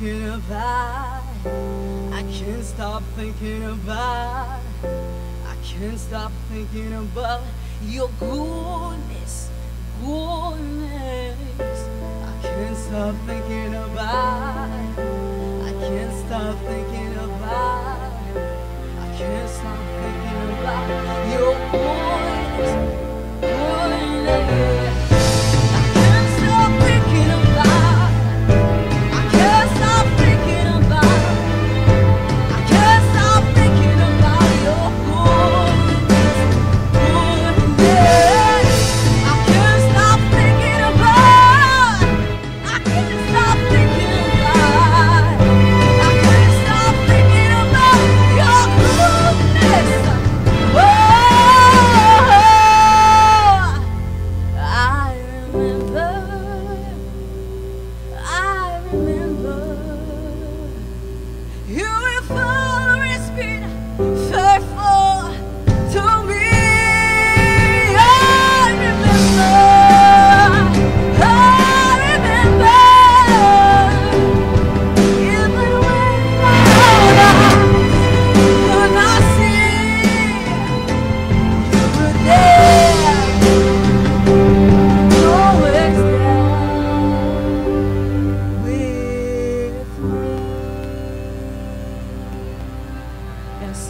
thinking about. I can't stop thinking about. I can't stop thinking about your goodness, goodness. I can't stop thinking about. I can't stop thinking about. I can't stop thinking about your goodness, goodness. I can't stop thinking about. I can't stop thinking about. I can't stop thinking about your goodness, goodness. I can't stop thinking about. I can't stop thinking about. I can't stop thinking about your goodness. Oh, I remember. You have always been faithful to me. I remember, I remember. Even when I could not see, you were there, always there with me. Yes.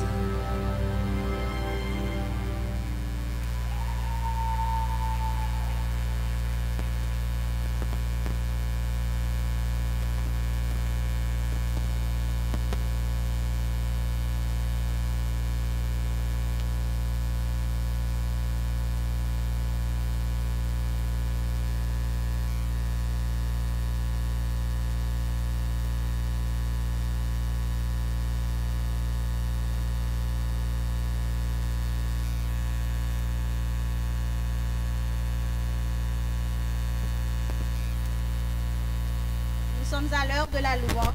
Nous sommes à l'heure de la louange.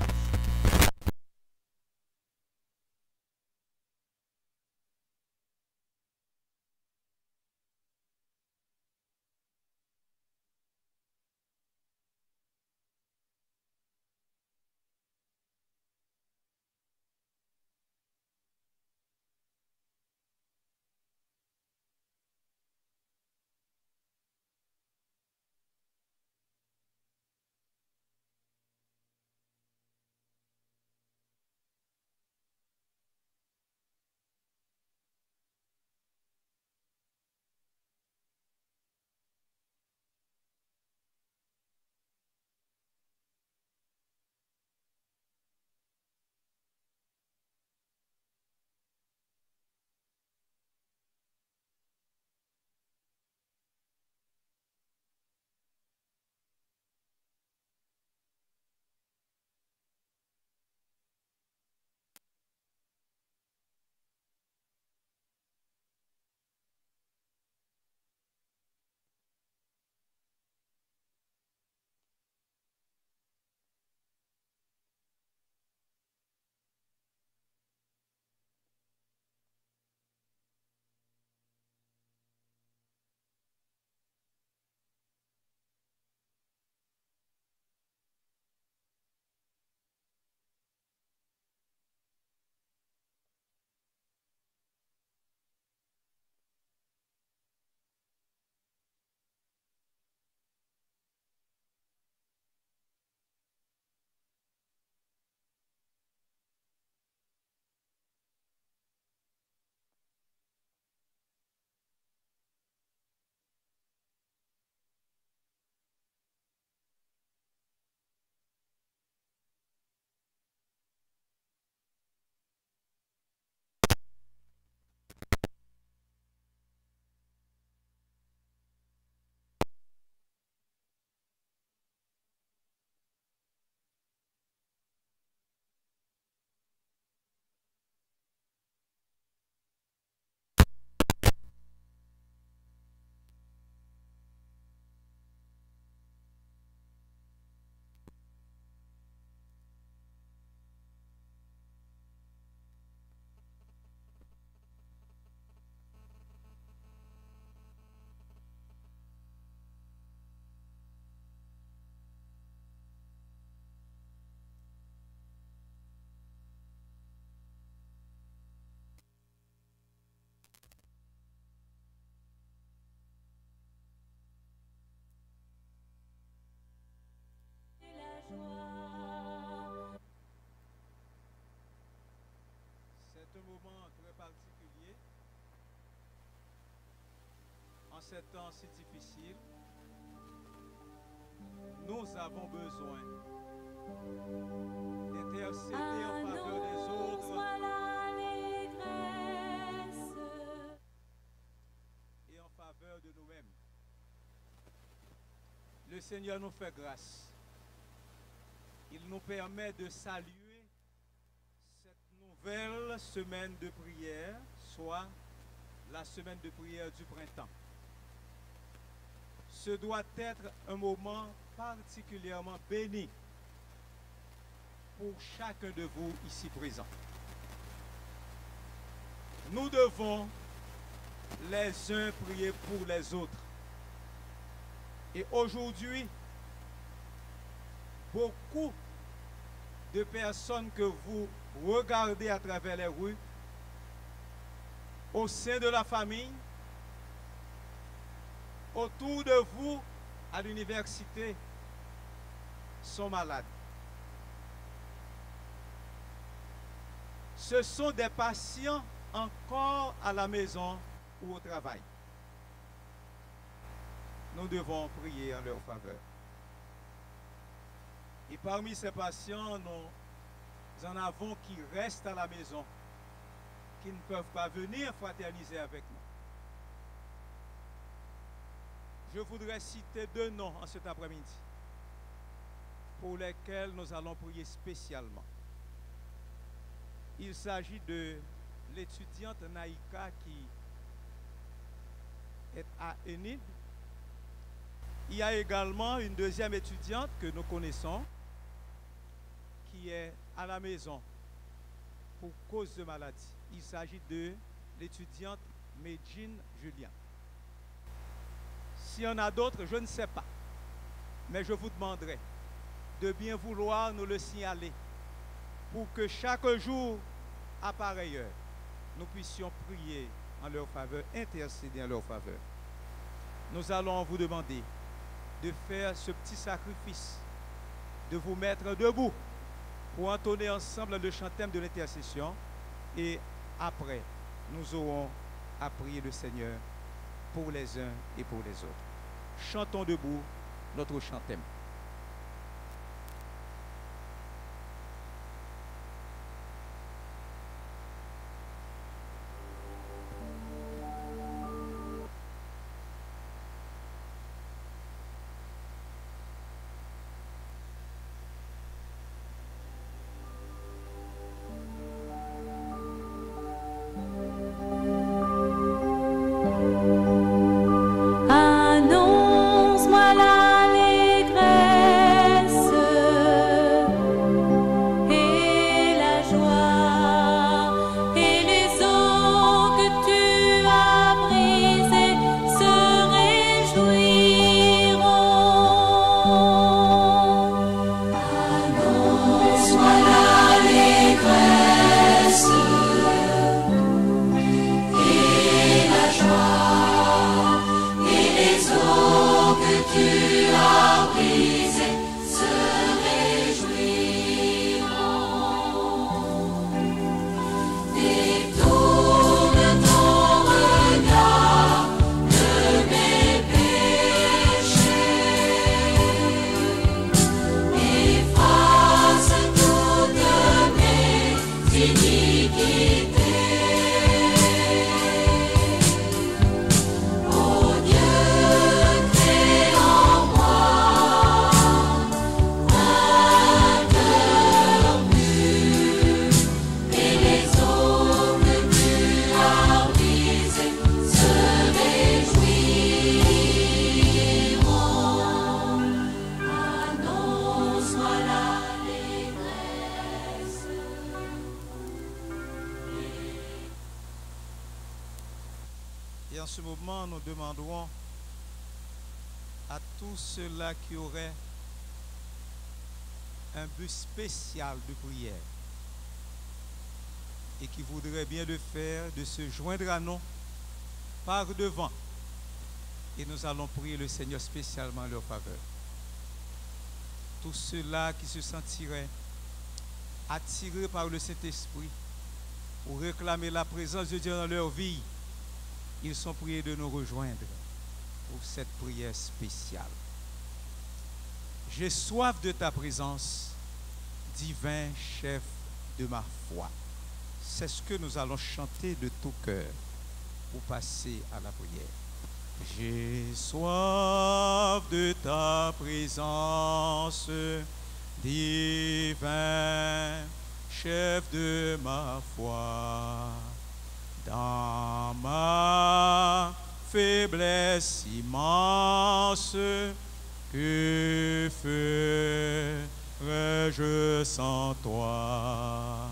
ces temps si difficiles, nous avons besoin d'intercéder en faveur des autres et en faveur de nous-mêmes. Le Seigneur nous fait grâce. Il nous permet de saluer cette nouvelle semaine de prière, soit la semaine de prière du printemps. Ce doit être un moment particulièrement béni pour chacun de vous ici présents. Nous devons les uns prier pour les autres. Et aujourd'hui, beaucoup de personnes que vous regardez à travers les rues, au sein de la famille, autour de vous, à l'université, sont malades. Ce sont des patients encore à la maison ou au travail. Nous devons prier en leur faveur. Et parmi ces patients, nous en avons qui restent à la maison, qui ne peuvent pas venir fraterniser avec nous. Je voudrais citer 2 noms en cet après-midi pour lesquels nous allons prier spécialement. Il s'agit de l'étudiante Naïka qui est à Enid. Il y a également une deuxième étudiante que nous connaissons qui est à la maison pour cause de maladie. Il s'agit de l'étudiante Medjine Julien. S'il y en a d'autres, je ne sais pas. Mais je vous demanderai de bien vouloir nous le signaler pour que chaque jour, à pareille heure, nous puissions prier en leur faveur, intercéder en leur faveur. Nous allons vous demander de faire ce petit sacrifice, de vous mettre debout pour entonner ensemble le chant thème de l'intercession. Et après, nous aurons à prier le Seigneur pour les uns et pour les autres. Chantons debout notre chant thème. Annonce-moi l'allégresse et la joie, et les eaux que tu as brisées se réjouiront. Annonce-moi l'allégresse et la joie, et les eaux que tu as brisées se réjouiront. Détourne ton regard de mes péchés, efface toutes mes iniquités. Ô Dieu, crée en moi un cœur pur, et les eaux que tu as brisées se réjouiront. Annonce-moi l'allégresse. Et en ce moment, nous demanderons à tous ceux-là qui auraient un but spécial de prière et qui voudraient bien le faire, de se joindre à nous par devant. Et nous allons prier le Seigneur spécialement en leur faveur. Tous ceux-là qui se sentiraient attirés par le Saint-Esprit pour réclamer la présence de Dieu dans leur vie, ils sont priés de nous rejoindre. pour cette prière spéciale. J'ai soif de ta présence, divin chef de ma foi. C'est ce que nous allons chanter de tout cœur pour passer à la prière. J'ai soif de ta présence, divin chef de ma foi. Dans ma faiblesse immense, que ferais-je sans toi?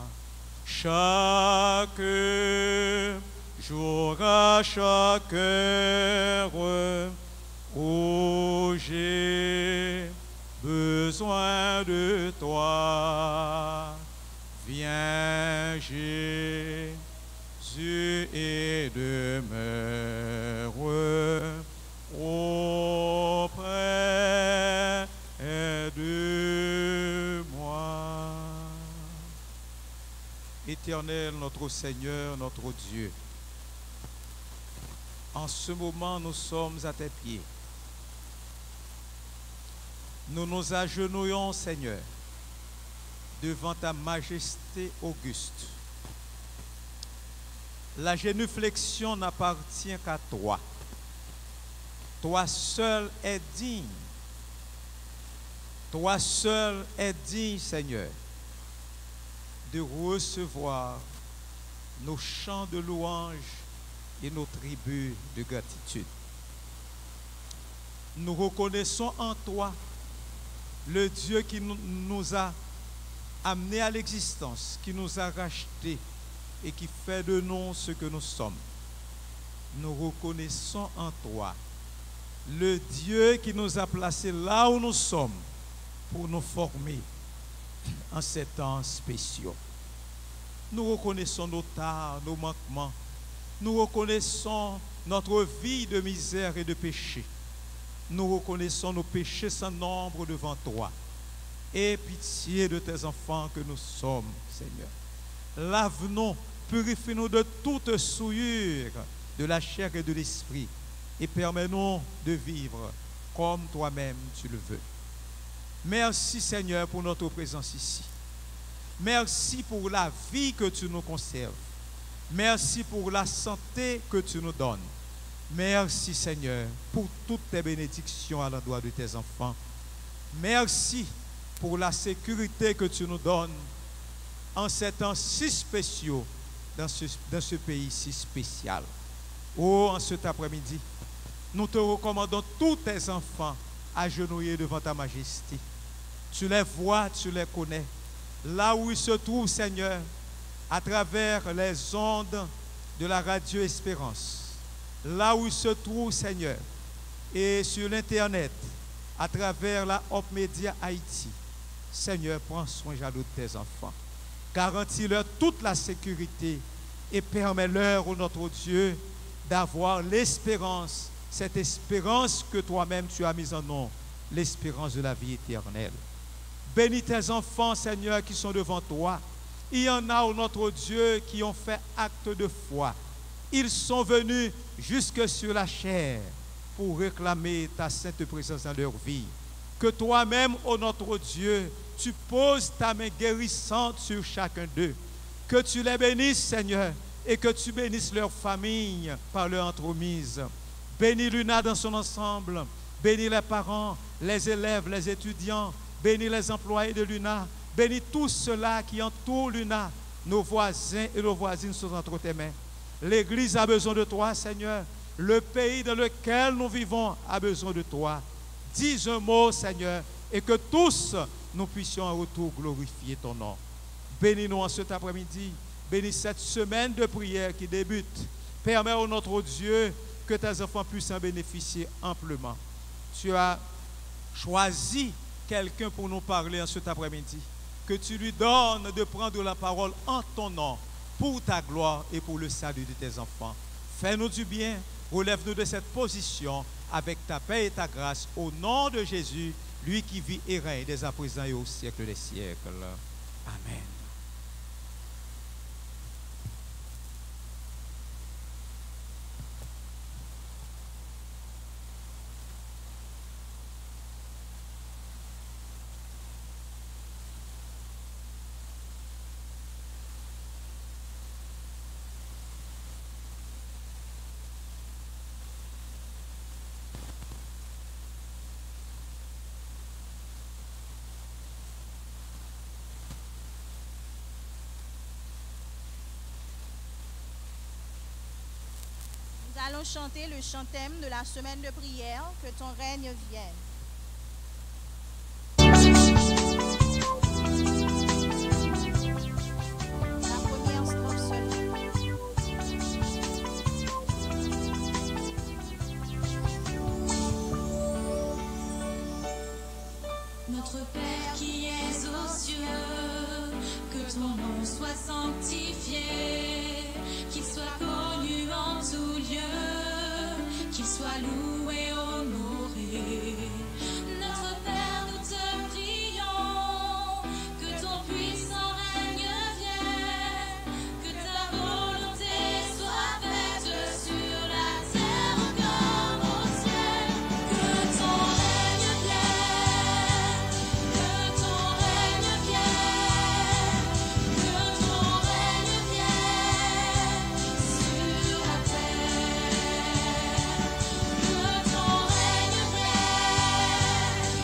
Chaque jour, à chaque heure, où j'ai besoin de toi, viens Jésus et demeure auprès de moi. Éternel, notre Seigneur, notre Dieu, en ce moment, nous sommes à tes pieds. Nous nous agenouillons, Seigneur, devant ta majesté auguste. La génuflexion n'appartient qu'à toi. Toi seul es digne. Toi seul es digne, Seigneur, de recevoir nos chants de louange et nos tribus de gratitude. Nous reconnaissons en toi le Dieu qui nous a amenés à l'existence, qui nous a rachetés et qui fait de nous ce que nous sommes. Nous reconnaissons en toi le Dieu qui nous a placés là où nous sommes pour nous former en ces temps spéciaux. Nous reconnaissons nos tares, nos manquements. Nous reconnaissons notre vie de misère et de péché. Nous reconnaissons nos péchés sans nombre devant toi. Aie pitié de tes enfants que nous sommes, Seigneur. Lave-nous, purifie-nous de toute souillure de la chair et de l'esprit et permets-nous de vivre comme toi-même tu le veux. Merci, Seigneur, pour notre présence ici. Merci pour la vie que tu nous conserves. Merci pour la santé que tu nous donnes. Merci, Seigneur, pour toutes tes bénédictions à l'endroit de tes enfants. Merci pour la sécurité que tu nous donnes en ces temps si spéciaux dans ce pays si spécial. Oh, en cet après-midi, nous te recommandons tous tes enfants agenouillés devant ta majesté. Tu les vois, tu les connais. Là où ils se trouvent, Seigneur, à travers les ondes de la radio Espérance, là où ils se trouvent, Seigneur, et sur l'Internet, à travers la Hop Media Haïti, Seigneur, prends soin de tes enfants. Garantis-leur toute la sécurité et permets-leur, ô notre Dieu, d'avoir l'espérance, cette espérance que toi-même tu as mise en nous, l'espérance de la vie éternelle. Bénis tes enfants, Seigneur, qui sont devant toi. Il y en a, ô notre Dieu, qui ont fait acte de foi. Ils sont venus jusque sur la chair pour réclamer ta sainte présence dans leur vie. Que toi-même, ô notre Dieu, tu poses ta main guérissante sur chacun d'eux. Que tu les bénisses, Seigneur, et que tu bénisses leur famille par leur entremise. Bénis l'UNA dans son ensemble. Bénis les parents, les élèves, les étudiants. Bénis les employés de l'UNA. Bénis tous ceux-là qui entourent l'UNA. Nos voisins et nos voisines sont entre tes mains. L'Église a besoin de toi, Seigneur. Le pays dans lequel nous vivons a besoin de toi. Dis un mot, Seigneur, et que tous nous puissions en retour glorifier ton nom. Bénis-nous en cet après-midi. Bénis cette semaine de prière qui débute. Permets, ô notre Dieu, que tes enfants puissent en bénéficier amplement. Tu as choisi quelqu'un pour nous parler en cet après-midi. Que tu lui donnes de prendre la parole en ton nom, pour ta gloire et pour le salut de tes enfants. Fais-nous du bien, relève-nous de cette position avec ta paix et ta grâce, au nom de Jésus, lui qui vit et règne dès à présent et au siècle des siècles. Amen. allons chanter le chant thème de la semaine de prière, que ton règne vienne. La première strophe seulement. Notre Père qui es aux cieux, que ton nom soit sanctifié, qu'il soit connu en tout lieu, qu'il soit loué, honoré. Notre Père, nous te prions, que ton puissant règne vienne, que ta volonté soit faite sur la terre comme au ciel, que ton règne vienne, que ton règne vienne, que ton règne vienne sur la terre, que ton règne vienne,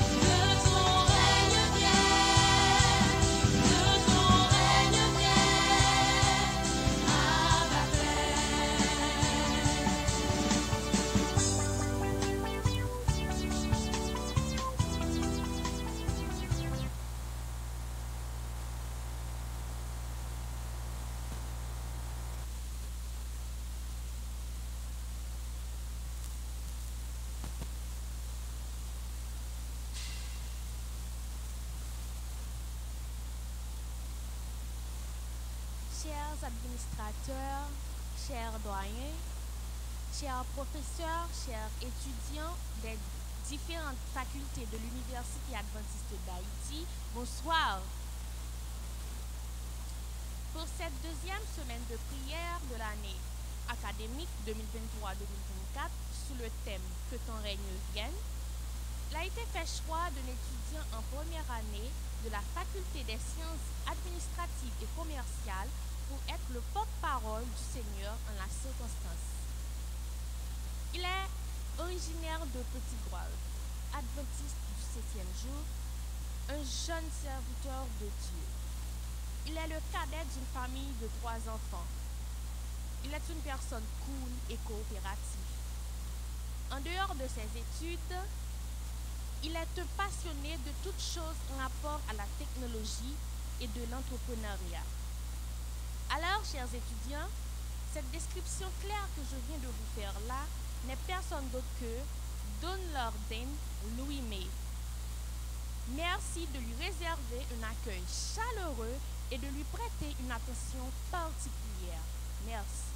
que ton règne vienne, que ton règne vienne, Abba Père. Chers administrateurs, chers doyens, chers professeurs, chers étudiants des différentes facultés de l'Université adventiste d'Haïti, bonsoir. Pour cette deuxième semaine de prière de l'année académique 2023-2024 sous le thème « Que ton règne vienne », il a été fait choix d'un étudiant en première année de la faculté des sciences administratives et commerciales pour être le porte-parole du Seigneur en la circonstance. Il est originaire de Petit-Goual, adventiste du 7e jour, un jeune serviteur de Dieu. Il est le cadet d'une famille de 3 enfants. Il est une personne cool et coopérative. En dehors de ses études, il est un passionné de toutes choses en rapport à la technologie et de l'entrepreneuriat. Alors, chers étudiants, cette description claire que je viens de vous faire là n'est personne d'autre que Don Lorden Louis May. Merci de lui réserver un accueil chaleureux et de lui prêter une attention particulière. Merci.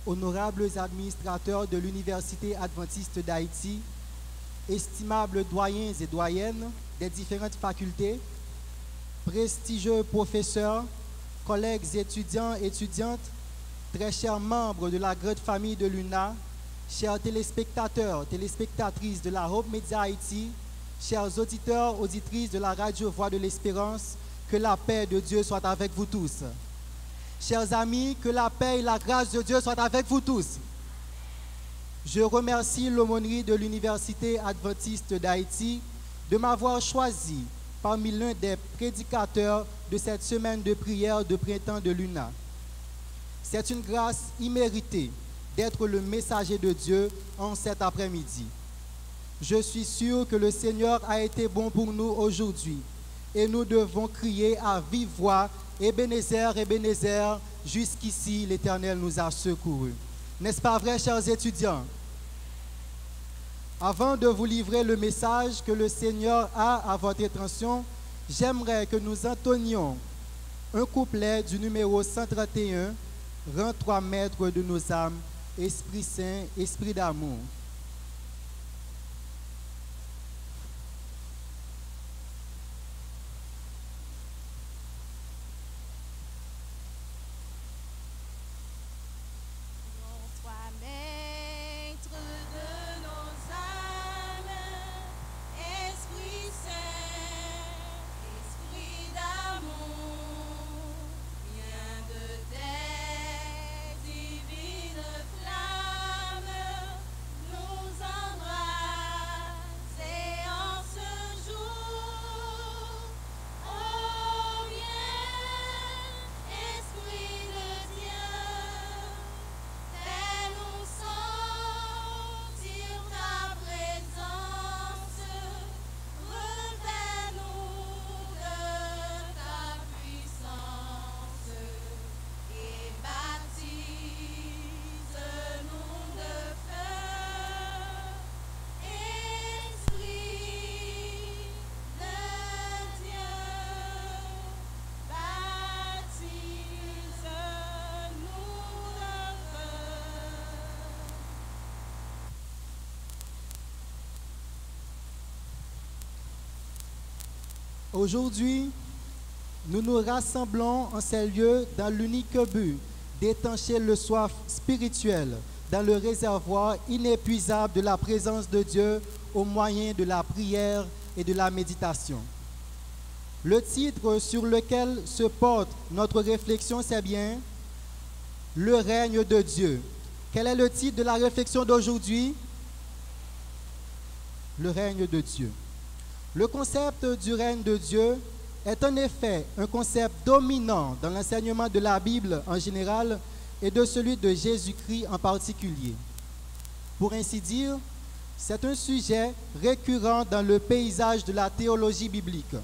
Honorables administrateurs de l'Université adventiste d'Haïti, estimables doyens et doyennes des différentes facultés, prestigieux professeurs, collègues étudiants et étudiantes, très chers membres de la grande famille de l'UNA, chers téléspectateurs, téléspectatrices de la Hope Media Haïti, chers auditeurs, auditrices de la radio Voix de l'Espérance, que la paix de Dieu soit avec vous tous. Chers amis, que la paix et la grâce de Dieu soient avec vous tous. Je remercie l'aumônerie de l'Université adventiste d'Haïti de m'avoir choisi parmi l'un des prédicateurs de cette semaine de prière de printemps de l'UNA. C'est une grâce imméritée d'être le messager de Dieu en cet après-midi. Je suis sûr que le Seigneur a été bon pour nous aujourd'hui et nous devons crier à vive voix: Ebenezer, Ebenezer, jusqu'ici l'Éternel nous a secourus. N'est-ce pas vrai, chers étudiants? Avant de vous livrer le message que le Seigneur a à votre attention, j'aimerais que nous entonnions un couplet du numéro 131, « Rends-toi maître de nos âmes, Esprit Saint, Esprit d'amour ». Rends-toi maître de nos âmes, Aujourd'hui, nous nous rassemblons en ces lieux dans l'unique but d'étancher le soif spirituel dans le réservoir inépuisable de la présence de Dieu au moyen de la prière et de la méditation. Le titre sur lequel se porte notre réflexion, c'est bien « Le règne de Dieu ». Quel est le titre de la réflexion d'aujourd'hui? Le règne de Dieu. Le concept du règne de Dieu est en effet un concept dominant dans l'enseignement de la Bible en général et de celui de Jésus-Christ en particulier. Pour ainsi dire, c'est un sujet récurrent dans le paysage de la théologie biblique.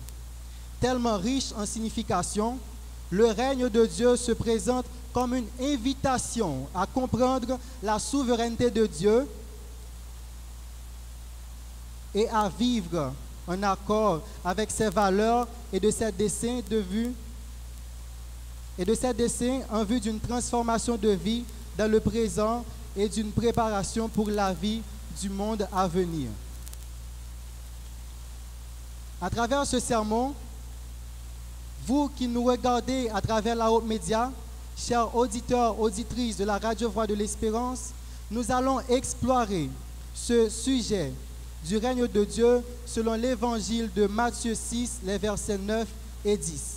Tellement riche en signification, le règne de Dieu se présente comme une invitation à comprendre la souveraineté de Dieu et à vivre en accord avec ses valeurs et de ses desseins en vue d'une transformation de vie dans le présent et d'une préparation pour la vie du monde à venir. À travers ce sermon, vous qui nous regardez à travers la Haute Média, chers auditeurs, auditrices de la Radio Voix de l'Espérance, nous allons explorer ce sujet du règne de Dieu selon l'évangile de Matthieu 6, les versets 9 et 10.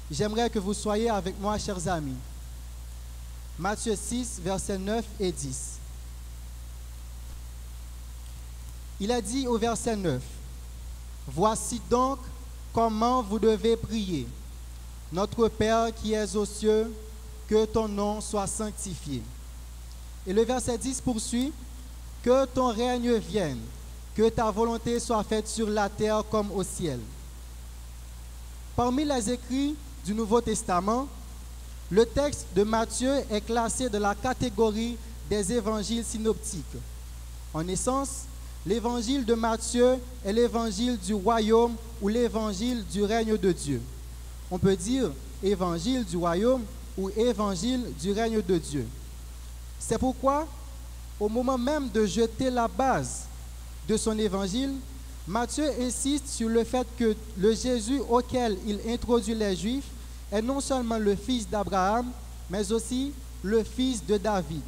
J'aimerais que vous soyez avec moi, chers amis. Matthieu 6, versets 9 et 10. Il a dit au verset 9, « Voici donc comment vous devez prier. Notre Père qui es aux cieux, que ton nom soit sanctifié. » Et le verset 10 poursuit, « Que ton règne vienne, que ta volonté soit faite sur la terre comme au ciel. » Parmi les écrits du Nouveau Testament, le texte de Matthieu est classé dans la catégorie des évangiles synoptiques. En essence, l'évangile de Matthieu est l'évangile du royaume ou l'évangile du règne de Dieu. On peut dire évangile du royaume ou évangile du règne de Dieu. C'est pourquoi, au moment même de jeter la base de son évangile, Matthieu insiste sur le fait que le Jésus auquel il introduit les Juifs est non seulement le fils d'Abraham, mais aussi le fils de David.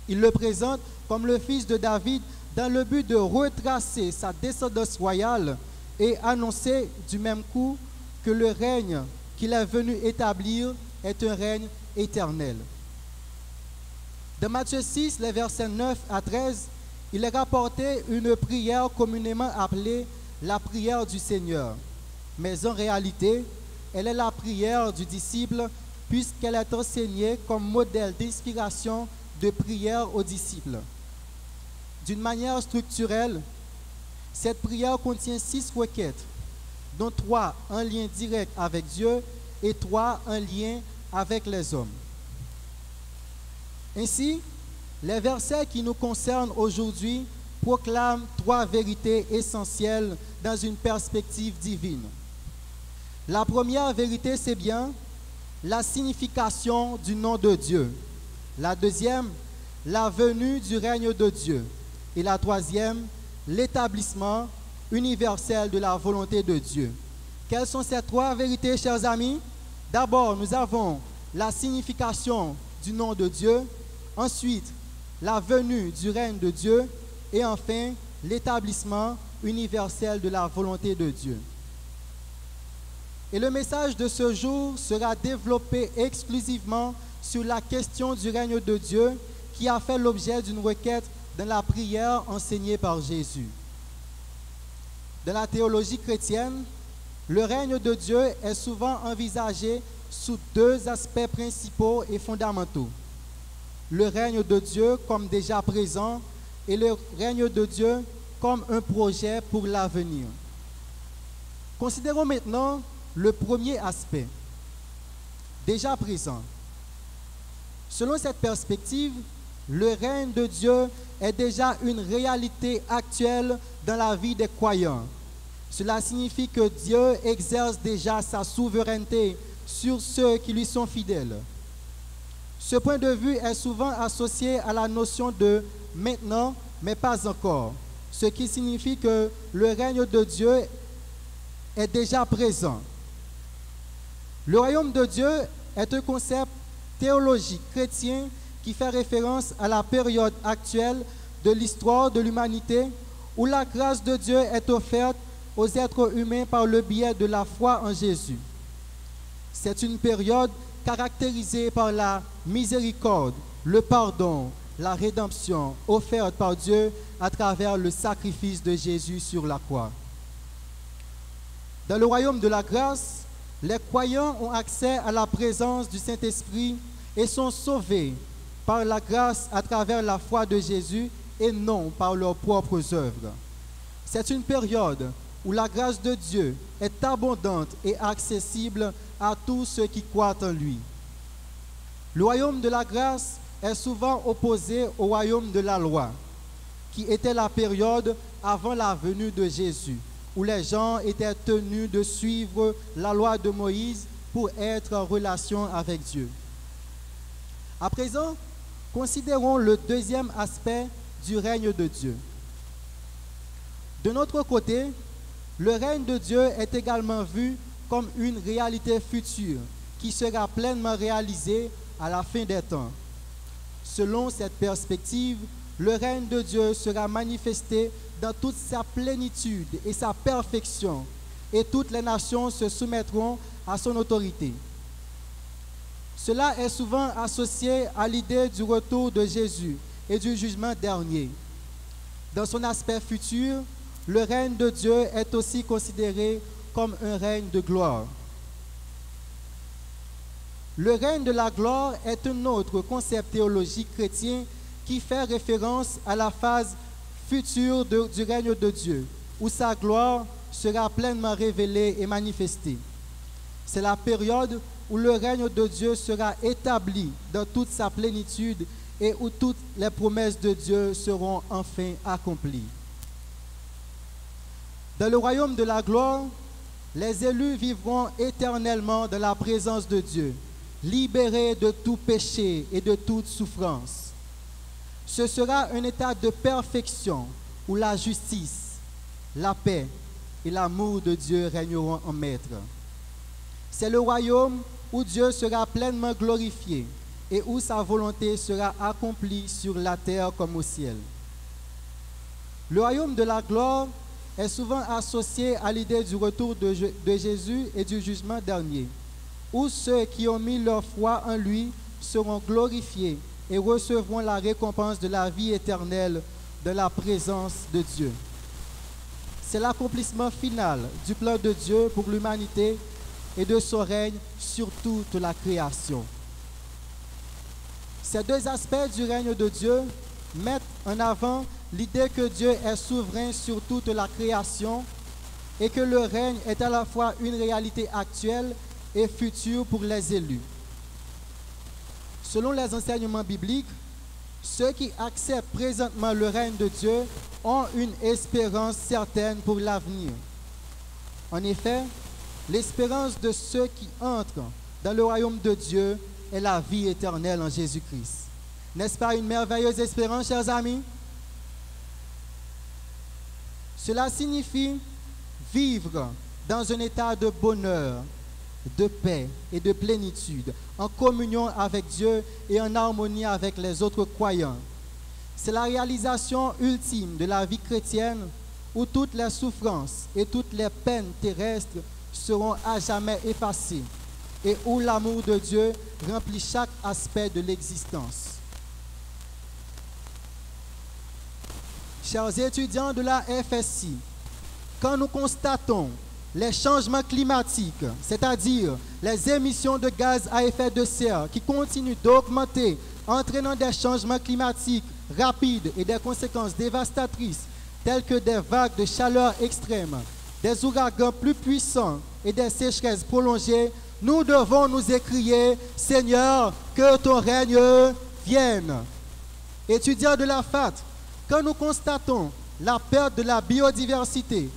Il le présente comme le fils de David dans le but de retracer sa descendance royale et annoncer du même coup que le règne qu'il est venu établir est un règne éternel. Dans Matthieu 6, les versets 9 à 13, il est rapporté une prière communément appelée la prière du Seigneur. Mais en réalité, elle est la prière du disciple puisqu'elle est enseignée comme modèle d'inspiration de prière aux disciples. D'une manière structurelle, cette prière contient 6 requêtes, dont 3 en lien direct avec Dieu et 3 en lien avec les hommes. Ainsi, les versets qui nous concernent aujourd'hui proclament 3 vérités essentielles dans une perspective divine. La première vérité, c'est bien la signification du nom de Dieu. La deuxième, la venue du règne de Dieu. Et la troisième, l'établissement universel de la volonté de Dieu. Quelles sont ces 3 vérités, chers amis? D'abord, nous avons la signification du nom de Dieu. Ensuite, la venue du règne de Dieu. Et enfin, l'établissement universel de la volonté de Dieu. Et le message de ce jour sera développé exclusivement sur la question du règne de Dieu qui a fait l'objet d'une requête dans la prière enseignée par Jésus. Dans la théologie chrétienne, le règne de Dieu est souvent envisagé sous 2 aspects principaux et fondamentaux. Le règne de Dieu comme déjà présent et le règne de Dieu comme un projet pour l'avenir. Considérons maintenant le premier aspect, déjà présent. Selon cette perspective, le règne de Dieu est déjà une réalité actuelle dans la vie des croyants. Cela signifie que Dieu exerce déjà sa souveraineté sur ceux qui lui sont fidèles. Ce point de vue est souvent associé à la notion de « maintenant, mais pas encore », ce qui signifie que le règne de Dieu est déjà présent. Le royaume de Dieu est un concept théologique chrétien qui fait référence à la période actuelle de l'histoire de l'humanité où la grâce de Dieu est offerte aux êtres humains par le biais de la foi en Jésus. C'est une période caractérisée par la miséricorde, le pardon, la rédemption offerte par Dieu à travers le sacrifice de Jésus sur la croix. Dans le royaume de la grâce, les croyants ont accès à la présence du Saint-Esprit et sont sauvés par la grâce à travers la foi de Jésus et non par leurs propres œuvres. C'est une période où la grâce de Dieu est abondante et accessible à tous ceux qui croient en lui. Le royaume de la grâce est souvent opposé au royaume de la loi, qui était la période avant la venue de Jésus, où les gens étaient tenus de suivre la loi de Moïse pour être en relation avec Dieu. À présent, considérons le deuxième aspect du règne de Dieu. De notre côté, le règne de Dieu est également vu comme une réalité future qui sera pleinement réalisée à la fin des temps. Selon cette perspective, le règne de Dieu sera manifesté dans toute sa plénitude et sa perfection, et toutes les nations se soumettront à son autorité. Cela est souvent associé à l'idée du retour de Jésus et du jugement dernier. Dans son aspect futur, le règne de Dieu est aussi considéré comme un règne de gloire. Le règne de la gloire est un autre concept théologique chrétien qui fait référence à la phase future du règne de Dieu, où sa gloire sera pleinement révélée et manifestée. C'est la période où le règne de Dieu sera établi dans toute sa plénitude et où toutes les promesses de Dieu seront enfin accomplies. Dans le royaume de la gloire, les élus vivront éternellement dans la présence de Dieu, libérés de tout péché et de toute souffrance. Ce sera un état de perfection où la justice, la paix et l'amour de Dieu régneront en maître. C'est le royaume où Dieu sera pleinement glorifié et où sa volonté sera accomplie sur la terre comme au ciel. Le royaume de la gloire est souvent associé à l'idée du retour de Jésus et du jugement dernier, où ceux qui ont mis leur foi en lui seront glorifiés et recevront la récompense de la vie éternelle de la présence de Dieu. C'est l'accomplissement final du plan de Dieu pour l'humanité et de son règne sur toute la création. Ces deux aspects du règne de Dieu mettent en avant l'idée que Dieu est souverain sur toute la création et que le règne est à la fois une réalité actuelle et future pour les élus. Selon les enseignements bibliques, ceux qui acceptent présentement le règne de Dieu ont une espérance certaine pour l'avenir. En effet, l'espérance de ceux qui entrent dans le royaume de Dieu est la vie éternelle en Jésus-Christ. N'est-ce pas une merveilleuse espérance, chers amis? Cela signifie vivre dans un état de bonheur, de paix et de plénitude, en communion avec Dieu et en harmonie avec les autres croyants. C'est la réalisation ultime de la vie chrétienne où toutes les souffrances et toutes les peines terrestres seront à jamais effacées et où l'amour de Dieu remplit chaque aspect de l'existence. Chers étudiants de la FSI, quand nous constatons les changements climatiques, c'est-à-dire les émissions de gaz à effet de serre qui continuent d'augmenter, entraînant des changements climatiques rapides et des conséquences dévastatrices, telles que des vagues de chaleur extrême, des ouragans plus puissants et des sécheresses prolongées, nous devons nous écrier, Seigneur, que ton règne vienne. Étudiants de la FAT, quand nous constatons la perte de la biodiversité,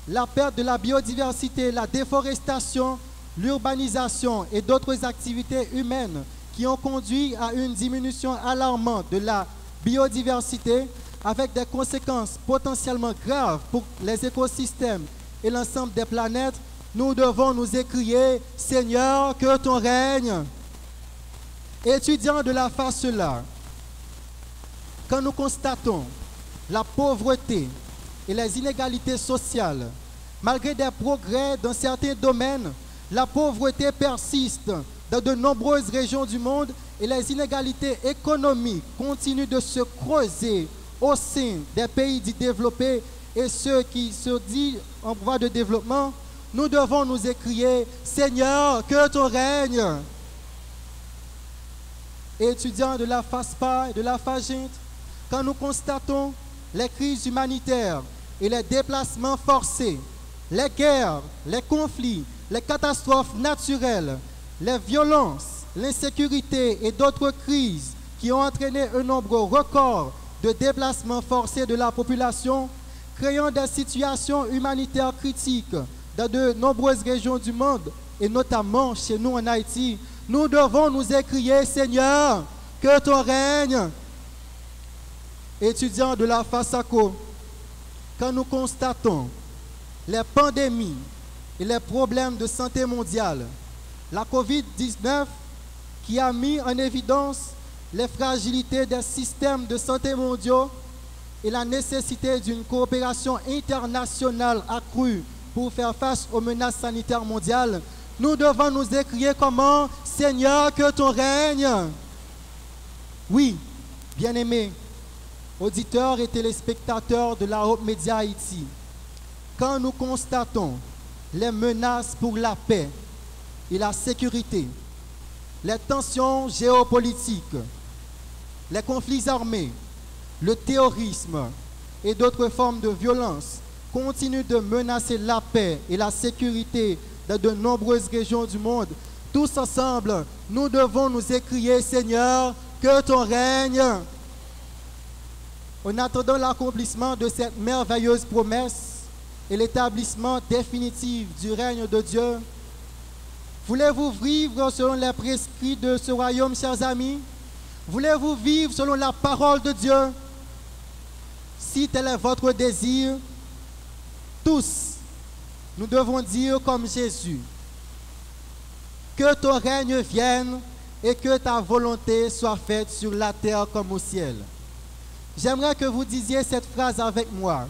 la déforestation, l'urbanisation et d'autres activités humaines qui ont conduit à une diminution alarmante de la biodiversité avec des conséquences potentiellement graves pour les écosystèmes et l'ensemble des planètes, nous devons nous écrier, Seigneur, que ton règne. Étudiants de la face là, quand nous constatons la pauvreté et les inégalités sociales, malgré des progrès dans certains domaines, la pauvreté persiste dans de nombreuses régions du monde et les inégalités économiques continuent de se creuser au sein des pays dits développés et ceux qui se disent en voie de développement. Nous devons nous écrier, Seigneur, que ton règne. Étudiants de la FASPA et de la FAGINT, quand nous constatons les crises humanitaires et les déplacements forcés, les guerres, les conflits, les catastrophes naturelles, les violences, l'insécurité et d'autres crises qui ont entraîné un nombre record de déplacements forcés de la population, créant des situations humanitaires critiques dans de nombreuses régions du monde, et notamment chez nous en Haïti, nous devons nous écrier, Seigneur, que ton règne. Étudiants de la FASACO, quand nous constatons les pandémies et les problèmes de santé mondiale, la COVID-19 qui a mis en évidence les fragilités des systèmes de santé mondiaux et la nécessité d'une coopération internationale accrue pour faire face aux menaces sanitaires mondiales, nous devons nous écrier comment, Seigneur, que ton règne. Oui, bien-aimés, auditeurs et téléspectateurs de la Hope Media Haïti, quand nous constatons les menaces pour la paix et la sécurité, les tensions géopolitiques, les conflits armés, le terrorisme et d'autres formes de violence continuent de menacer la paix et la sécurité dans de nombreuses régions du monde, tous ensemble, nous devons nous écrier, Seigneur, que ton règne. En attendant l'accomplissement de cette merveilleuse promesse et l'établissement définitif du règne de Dieu, voulez-vous vivre selon les prescrits de ce royaume, chers amis? Voulez-vous vivre selon la parole de Dieu? Si tel est votre désir, tous, nous devons dire comme Jésus, que ton règne vienne et que ta volonté soit faite sur la terre comme au ciel. J'aimerais que vous disiez cette phrase avec moi.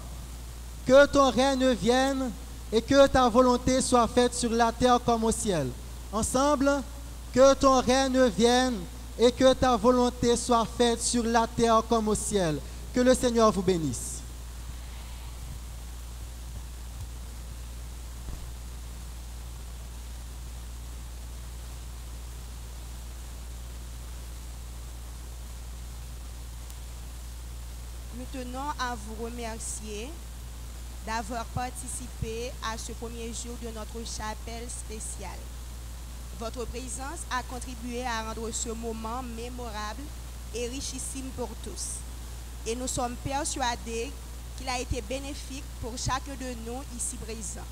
Que ton règne vienne et que ta volonté soit faite sur la terre comme au ciel. Ensemble, que ton règne vienne et que ta volonté soit faite sur la terre comme au ciel. Que le Seigneur vous bénisse. Nous tenons à vous remercier d'avoir participé à ce premier jour de notre chapelle spéciale. Votre présence a contribué à rendre ce moment mémorable et richissime pour tous. Et nous sommes persuadés qu'il a été bénéfique pour chacun de nous ici présents.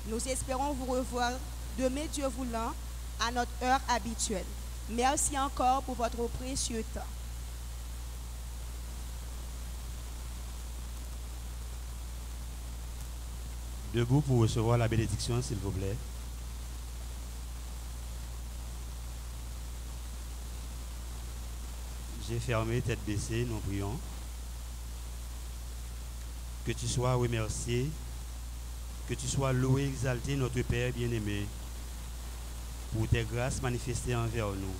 Nous espérons vous revoir demain, Dieu voulant, à notre heure habituelle. Merci encore pour votre précieux temps. Debout pour recevoir la bénédiction, s'il vous plaît. J'ai fermé, tête baissée, nous prions. Que tu sois remercié, que tu sois loué, exalté, notre Père bien-aimé, pour tes grâces manifestées envers nous.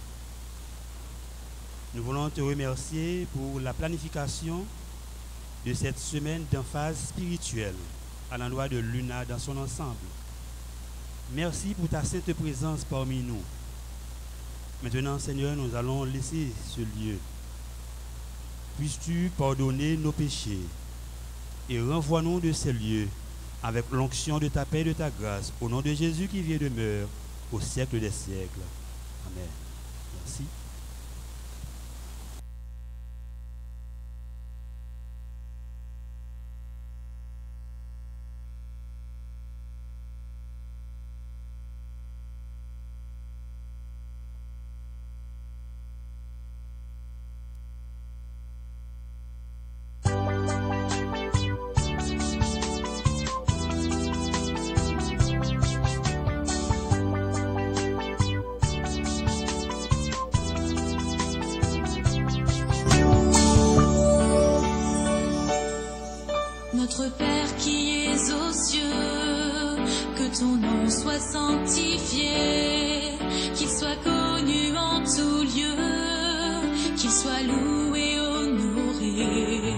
Nous voulons te remercier pour la planification de cette semaine d'emphase spirituelle à l'endroit de l'UNA dans son ensemble. Merci pour ta sainte présence parmi nous. Maintenant, Seigneur, nous allons laisser ce lieu. Puisses-tu pardonner nos péchés et renvoie-nous de ces lieux avec l'onction de ta paix et de ta grâce, au nom de Jésus qui vit et demeure au siècle des siècles. Amen. Merci. Père qui es aux cieux, que ton nom soit sanctifié, qu'il soit connu en tout lieu, qu'il soit loué, honoré.